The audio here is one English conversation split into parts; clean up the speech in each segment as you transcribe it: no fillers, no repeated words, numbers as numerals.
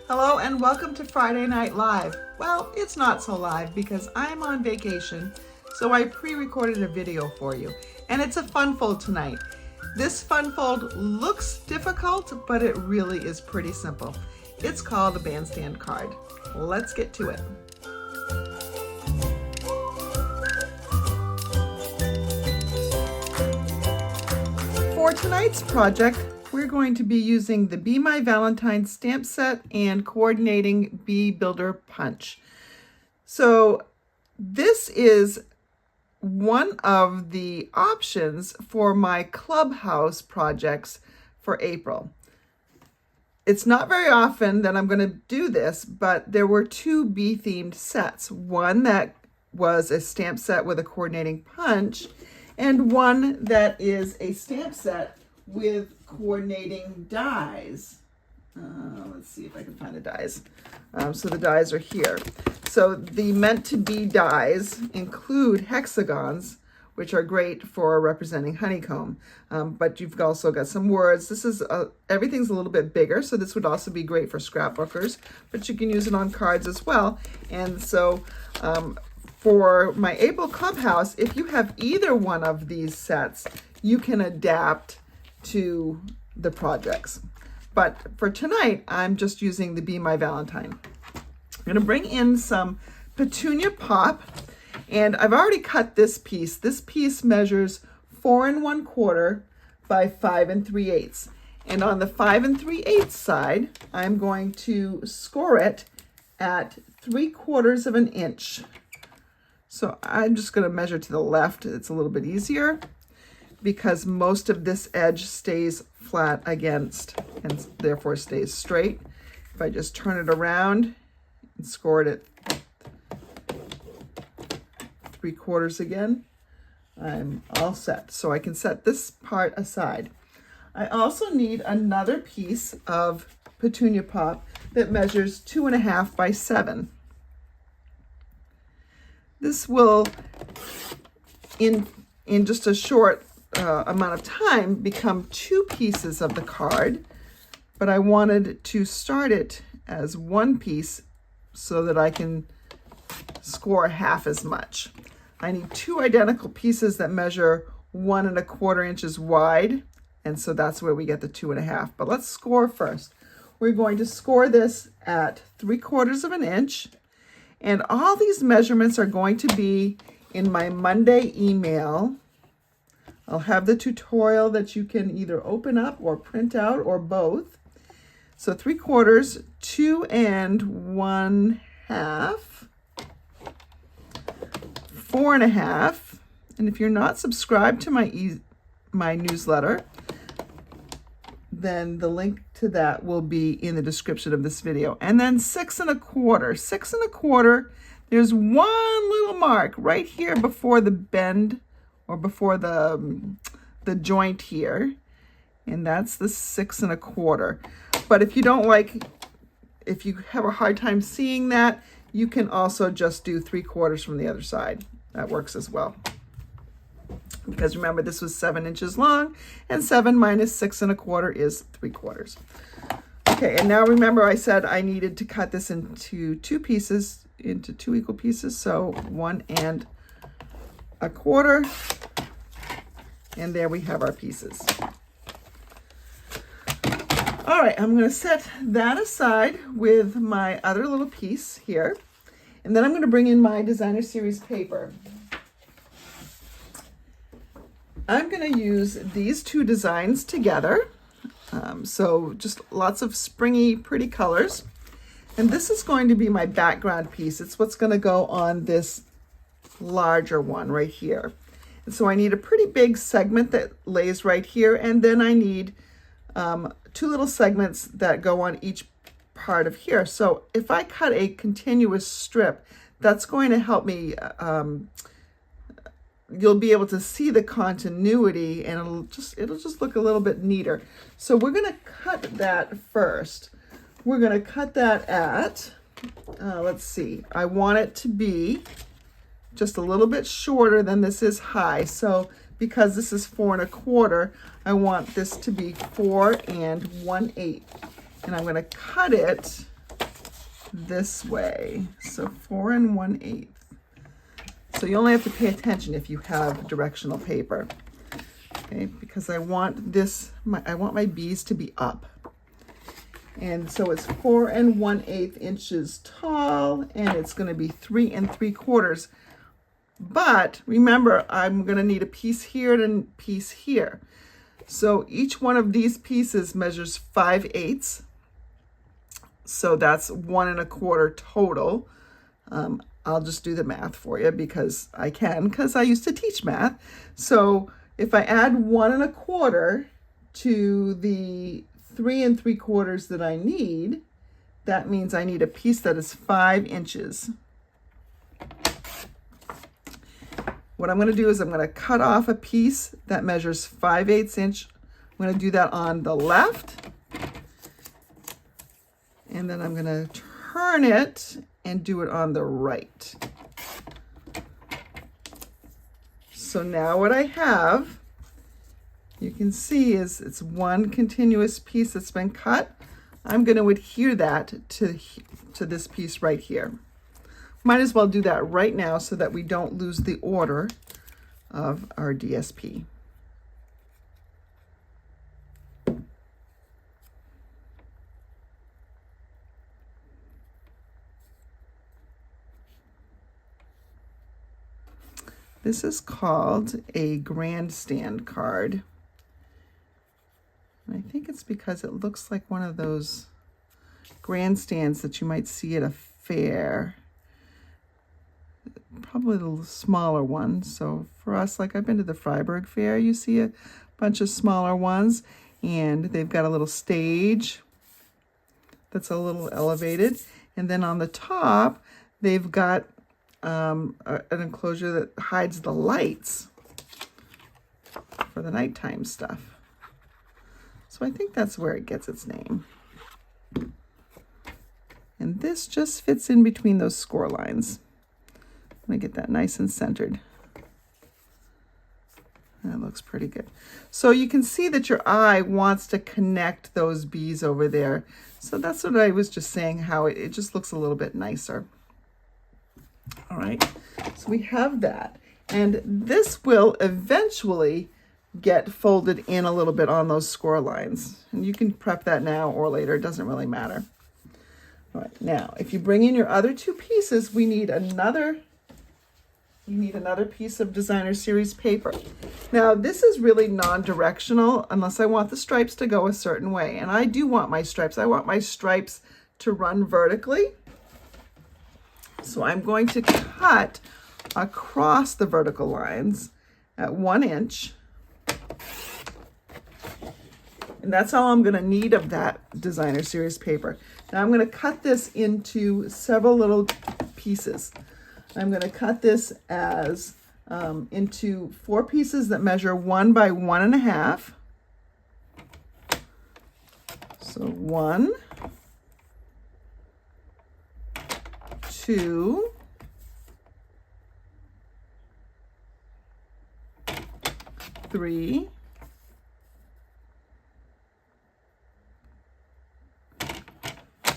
Hello and welcome to Friday Night Live. Well, it's not so live because I'm on vacation, so I pre-recorded a video for you. And it's a fun fold tonight. This fun fold looks difficult, but it really is pretty simple. It's called a bandstand card. Let's get to it. For tonight's project, we're going to be using the Bee My Valentine stamp set and coordinating bee builder punch. So this is one of the options for my clubhouse projects for April. It's not very often that I'm going to do this, but there were two bee themed sets. One that was a stamp set with a coordinating punch, and one that is a stamp set with coordinating dies. Let's see if I can find the dies. So the dies are here. So the meant to be dies include hexagons, which are great for representing honeycomb. But you've also got some words. This is everything's a little bit bigger, so this would also be great for scrapbookers, but you can use it on cards as well. And so for my April Clubhouse, if you have either one of these sets, you can adapt to the projects. But for tonight, I'm just using the Bee My Valentine. I'm going to bring in some Petunia Pop, and I've already cut this piece. This piece measures 4 1/4 by 5 3/8. And on the 5 3/8 side, I'm going to score it at 3/4 of an inch. So I'm just going to measure to the left. It's a little bit easier because most of this edge stays flat against and therefore stays straight. If I just turn it around and score it at 3/4 again, I'm all set. So I can set this part aside. I also need another piece of Petunia Pop that measures 2 1/2 by 7. This will, in just a short amount of time, become 2 pieces of the card, but I wanted to start it as one piece so that I can score half as much. I need 2 identical pieces that measure 1 1/4 inches wide, and so that's where we get the 2 1/2. But let's score first. We're going to score this at 3/4 of an inch, and all these measurements are going to be in my Monday email. I'll have the tutorial that you can either open up or print out or both. So 3/4, 2 1/2, 4 1/2. And if you're not subscribed to my newsletter, then the link to that will be in the description of this video. And then 6 1/4. 6 1/4, there's one little mark right here before the bend or before the joint here, and that's the 6 1/4. But if you don't if you have a hard time seeing that, you can also just do 3/4 from the other side. That works as well. Because remember, this was 7 inches long, and 7 minus 6 1/4 is 3/4. Okay, and now remember I said I needed to cut this into 2 pieces, into 2 equal pieces, so 1 1/4, and there we have our pieces. All right, I'm going to set that aside with my other little piece here, and then I'm going to bring in my designer series paper. I'm going to use these 2 designs together, so just lots of springy, pretty colors, and this is going to be my background piece. It's what's going to go on this larger one right here. And so I need a pretty big segment that lays right here, and then I need 2 little segments that go on each part of here. So if I cut a continuous strip, that's going to help me, you'll be able to see the continuity, and it'll just look a little bit neater. So we're going to cut that first. We're going to cut that at, let's see, I want it to be just a little bit shorter than this is high. So because this is 4 1/4, I want this to be 4 1/8. And I'm going to cut it this way. So 4 1/8. So you only have to pay attention if you have directional paper. Okay, because I want this, I want my bees to be up. And so it's 4 1/8 inches tall, and it's going to be 3 3/4. But remember, I'm going to need a piece here and a piece here. So each one of these pieces measures 5/8. So that's 1 1/4 total. I'll just do the math for you because I can, because I used to teach math. So if I add 1 1/4 to the 3 3/4 that I need, that means I need a piece that is 5 inches. What I'm going to do is I'm going to cut off a piece that measures 5/8 inch. I'm going to do that on the left. And then I'm going to turn it and do it on the right. So now what I have, you can see, is it's one continuous piece that's been cut. I'm going to adhere that to this piece right here. Might as well do that right now so that we don't lose the order of our DSP. This is called a grandstand card. And I think it's because it looks like one of those grandstands that you might see at a fair. Probably the smaller ones. So for us, like I've been to the Freiburg Fair, you see a bunch of smaller ones, and they've got a little stage that's a little elevated. And then on the top, they've got an enclosure that hides the lights for the nighttime stuff. So I think that's where it gets its name. And this just fits in between those score lines. I'm going to get that nice and centered. That looks pretty good. So you can see that your eye wants to connect those bees over there. So that's what I was just saying, how it just looks a little bit nicer. All right, so we have that. And this will eventually get folded in a little bit on those score lines. And you can prep that now or later, it doesn't really matter. All right, now, if you bring in your other two pieces, we need another piece of designer series paper. Now, this is really non-directional unless I want the stripes to go a certain way. And I do want my stripes. I want my stripes to run vertically. So I'm going to cut across the vertical lines at 1 inch. And that's all I'm going to need of that designer series paper. Now I'm going to cut this into several little pieces. I'm going to cut this as into 4 pieces that measure 1 by 1.5. So 1, 2, 3,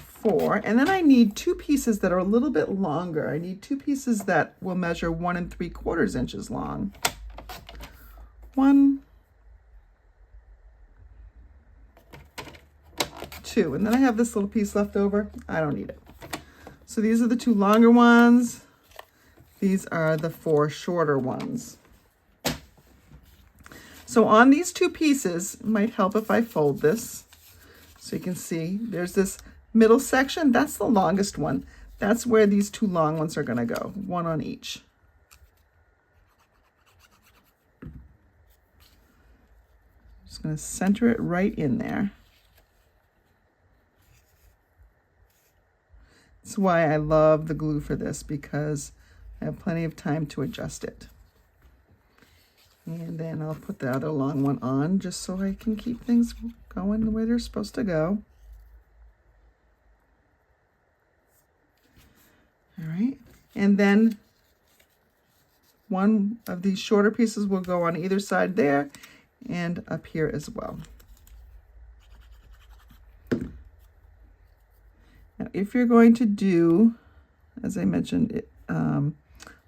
4, and then I need 2 pieces that are a little bit longer. I need 2 pieces that will measure 1 3/4 inches long. 1, 2, and then I have this little piece left over. I don't need it. So these are the 2 longer ones. These are the 4 shorter ones. So on these 2 pieces, it might help if I fold this. So you can see there's this middle section. That's the longest one. That's where these 2 long ones are going to go, 1 on each. Just going to center it right in there. That's why I love the glue for this, because I have plenty of time to adjust it. And then I'll put the other long one on just so I can keep things going the way they're supposed to go. All right, and then one of these shorter pieces will go on either side there and up here as well. And if you're going to do, as I mentioned,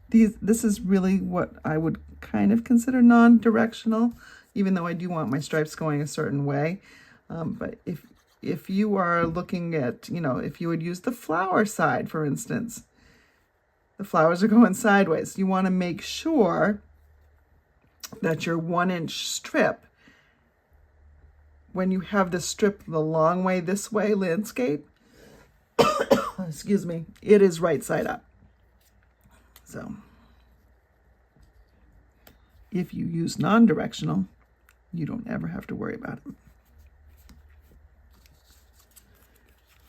this is really what I would kind of consider non-directional, even though I do want my stripes going a certain way. But if you are looking at, if you would use the flower side, for instance, the flowers are going sideways. You want to make sure that your 1-inch strip, when you have the strip the long way this way landscape, excuse me, it is right side up. So if you use non-directional, you don't ever have to worry about it.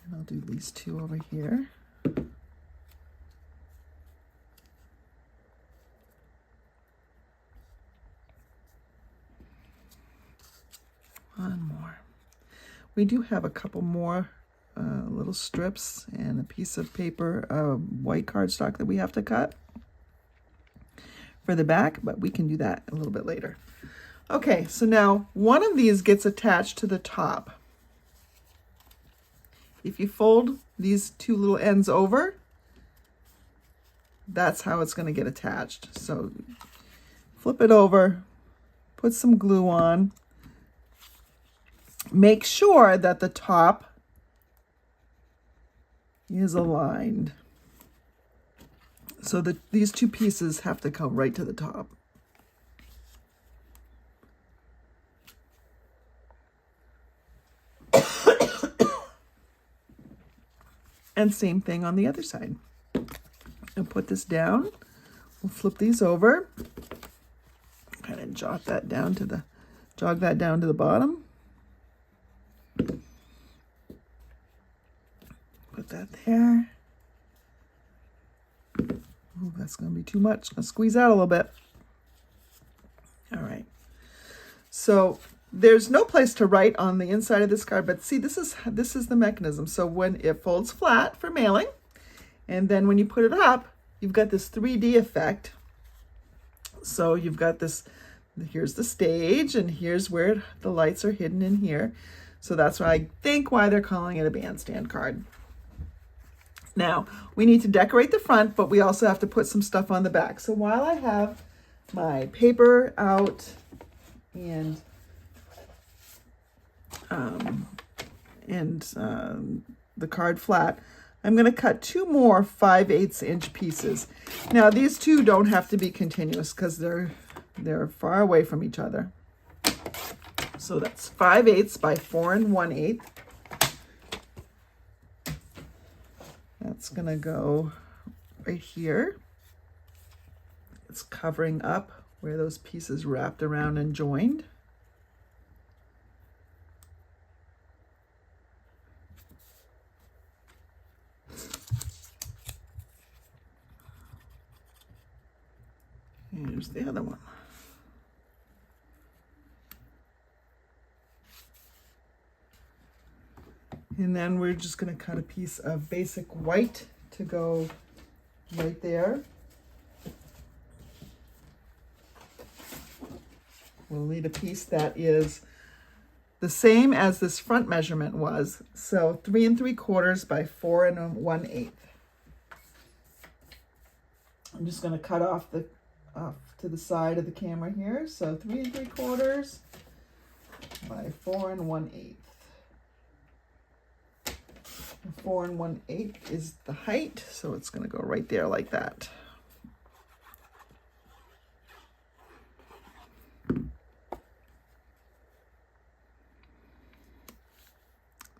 And I'll do these two over here. One more. We do have a couple more little strips and a piece of paper, white cardstock that we have to cut for the back, but we can do that a little bit later. Okay, so now one of these gets attached to the top. If you fold these two little ends over, that's how it's going to get attached. So flip it over, put some glue on. Make sure that the top is aligned. So that these two pieces have to come right to the top. And same thing on the other side. And put this down. We'll flip these over. Kind of jog that down to the bottom. Put that there. Oh, that's going to be too much. I'll squeeze out a little bit. All right. So there's no place to write on the inside of this card, but see, this is the mechanism. So when it folds flat for mailing, and then when you put it up, you've got this 3D effect. So you've got this, here's the stage, and here's where the lights are hidden in here. So that's why I think why they're calling it a bandstand card. Now, we need to decorate the front, but we also have to put some stuff on the back. So while I have my paper out and the card flat, I'm going to cut 2 more 5/8 inch pieces. Now, these two don't have to be continuous because they're far away from each other. So that's 5/8 by 4 1/8. That's going to go right here. It's covering up where those pieces wrapped around and joined. Here's the other one. And then we're just going to cut a piece of basic white to go right there. We'll need a piece that is the same as this front measurement was. So 3 3/4 by 4 1/8. I'm just going to cut off to the side of the camera here. So 3 3/4 by 4 1/8. 4 1/8 is the height, so it's going to go right there like that.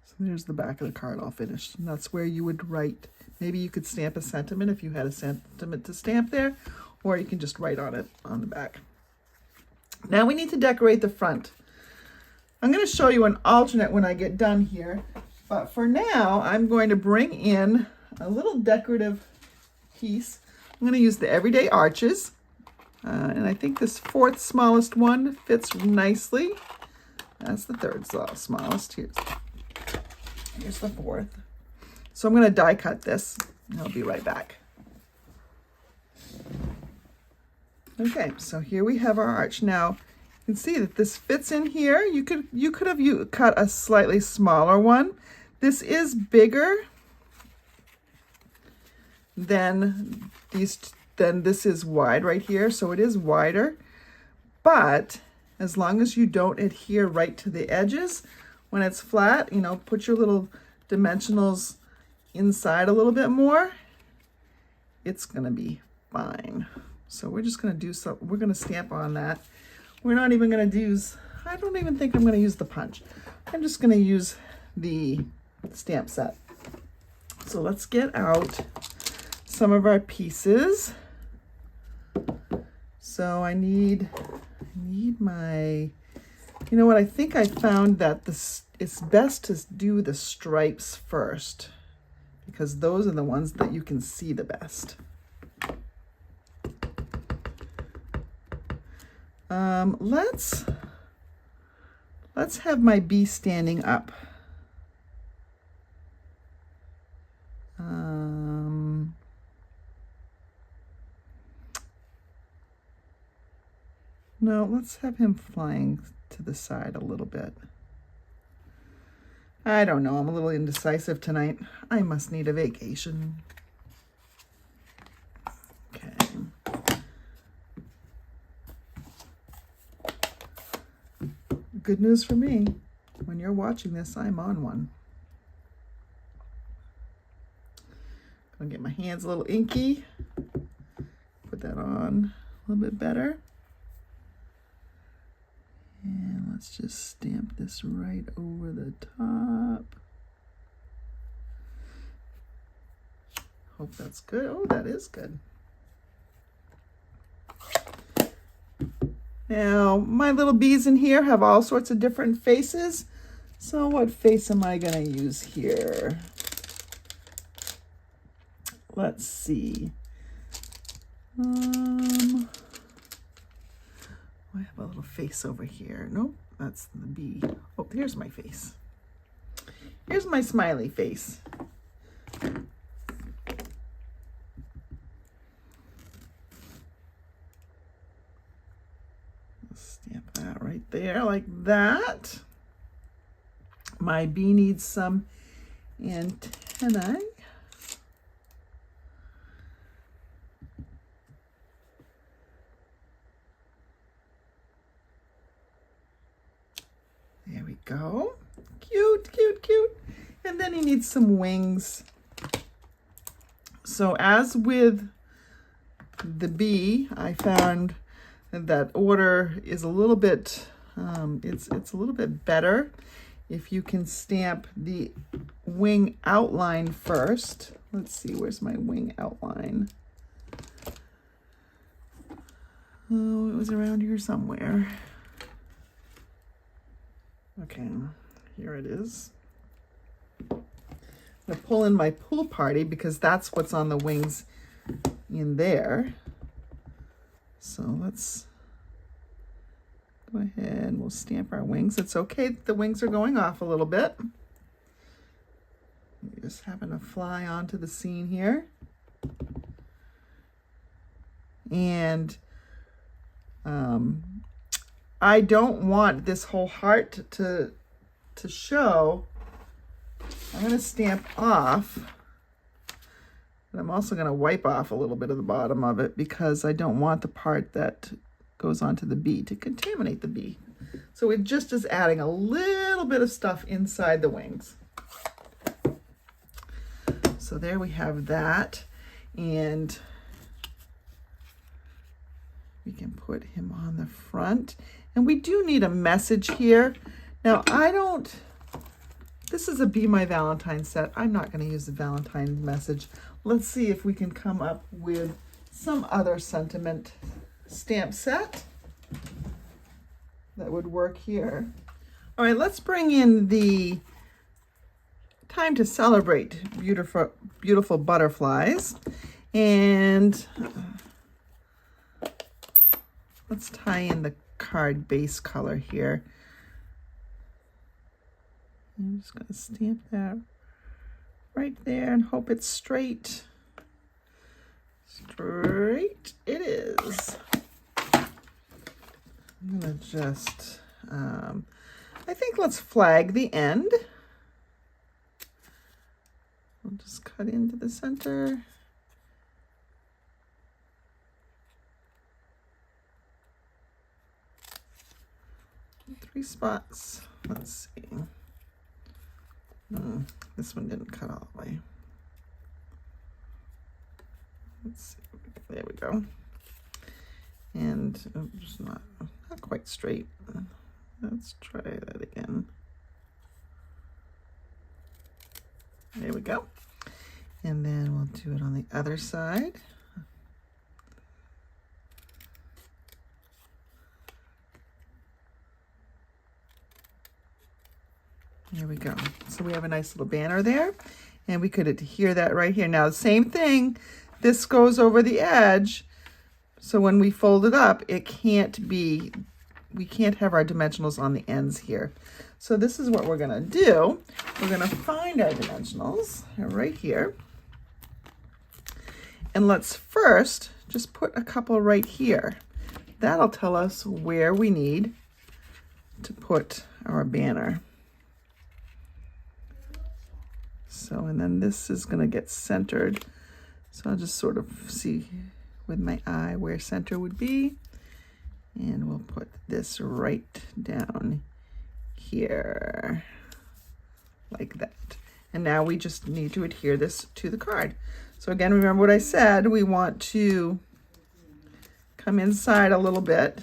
So there's the back of the card all finished, and that's where you would write. Maybe you could stamp a sentiment if you had a sentiment to stamp there, or you can just write on it on the back. Now we need to decorate the front. I'm going to show you an alternate when I get done here. But for now, I'm going to bring in a little decorative piece. I'm going to use the Everyday Arches. And I think this 4th smallest one fits nicely. That's the 3rd smallest. Here's the 4th. So I'm going to die cut this, and I'll be right back. Okay, so here we have our arch. Now, you can see that this fits in here. You could have cut a slightly smaller one. This is bigger then this is wide right here, so it is wider. But as long as you don't adhere right to the edges, when it's flat, you know, put your little dimensionals inside a little bit more, it's gonna be fine. So we're just gonna do some, we're gonna stamp on that. We're not even gonna use, I don't even think I'm gonna use the punch. I'm just gonna use the stamp set. So let's get out some of our pieces. So I need my, you know what, I think I found that it's best to do the stripes first, because those are the ones that you can see the best. Let's have my bee standing up. No, let's have him flying to the side a little bit. I don't know, I'm a little indecisive tonight. I must need a vacation. Okay. Good news for me, when you're watching this, I'm on one. Gonna get my hands a little inky. Put that on a little bit better. And let's just stamp this right over the top. Hope that's good. Oh, that is good. Now, my little bees in here have all sorts of different faces. So what face am I going to use here? Let's see. I have a little face over here. Nope, that's the bee. Oh, here's my face. Here's my smiley face. Stamp that right there like that. My bee needs some antennae. There we go. Cute, cute, cute. And then he needs some wings. So as with the bee, I found that order is a little bit, it's a little bit better if you can stamp the wing outline first. Let's see, where's my wing outline? Oh, it was around here somewhere. Okay, here it is. I'm gonna pull in my pool party because that's what's on the wings in there. So let's go ahead and we'll stamp our wings. It's okay that the wings are going off a little bit. You're just having to fly onto the scene here. And I don't want this whole heart to show. I'm going to stamp off, but I'm also going to wipe off a little bit of the bottom of it because I don't want the part that goes onto the bee to contaminate the bee. So it just is adding a little bit of stuff inside the wings. So there we have that, and we can put him on the front. And we do need a message here. Now, this is a Bee My Valentine set. I'm not going to use the Valentine message. Let's see if we can come up with some other sentiment stamp set that would work here. All right, let's bring in the Time to Celebrate Beautiful, Beautiful Butterflies. And let's tie in the card base color here. I'm just going to stamp that right there and hope it's straight. Straight it is. I'm going to just, I think let's flag the end. We'll just cut into the center 3 spots. Let's see. This one didn't cut all the way. Let's see. There we go. And it's not quite straight. Let's try that again. There we go. And then we'll do it on the other side. There we go. So we have a nice little banner there, and we could adhere that right here. Now, the same thing, this goes over the edge, so when we fold it up, it can't be, we can't have our dimensionals on the ends here. So this is what we're gonna do. We're gonna find our dimensionals right here. And let's first just put a couple right here. That'll tell us where we need to put our banner. So, and then this is gonna get centered. So I'll just sort of see with my eye where center would be. And we'll put this right down here, like that. And now we just need to adhere this to the card. So again, remember what I said, we want to come inside a little bit.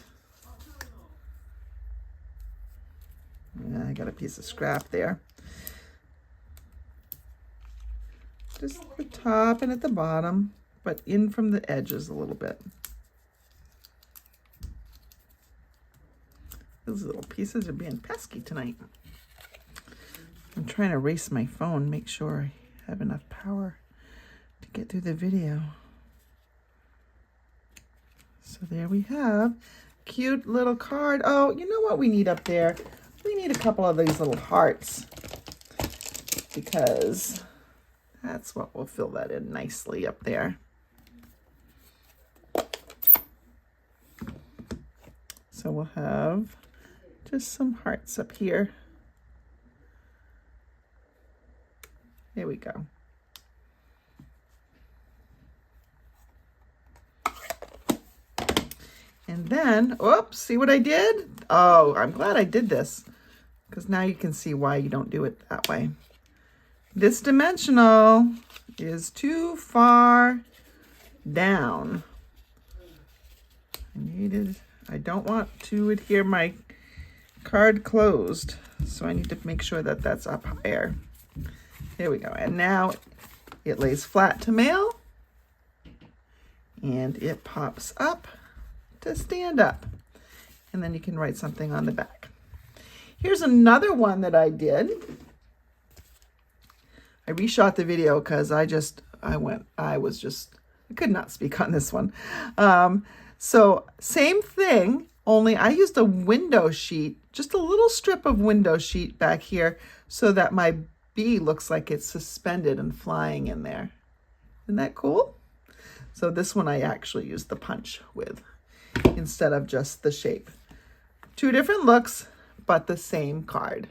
Yeah, I got a piece of scrap there. Just at the top and at the bottom, but in from the edges a little bit. Those little pieces are being pesky tonight. I'm trying to erase my phone, make sure I have enough power to get through the video. So there we have cute little card. Oh, you know what we need up there? We need a couple of these little hearts, because that's what will fill that in nicely up there. So we'll have just some hearts up here. There we go. And then, oops, see what I did? Oh, I'm glad I did this, because now you can see why you don't do it that way. This dimensional is too far down. I don't want to adhere my card closed, so I need to make sure that that's up higher. There we go. And now it lays flat to mail, and it pops up to stand up. And then you can write something on the back. Here's another one that I did. I reshot the video because I could not speak on this one. So same thing, only I used a window sheet, just a little strip of window sheet back here, so that my bee looks like it's suspended and flying in there. Isn't that cool? So this one I actually used the punch with, instead of just the shape. 2 different looks, but the same card.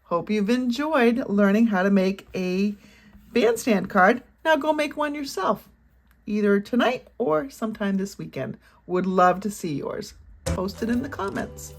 Hope you've enjoyed learning how to make a bandstand card. Now go make one yourself, either tonight or sometime this weekend. Would love to see yours. Post it in the comments.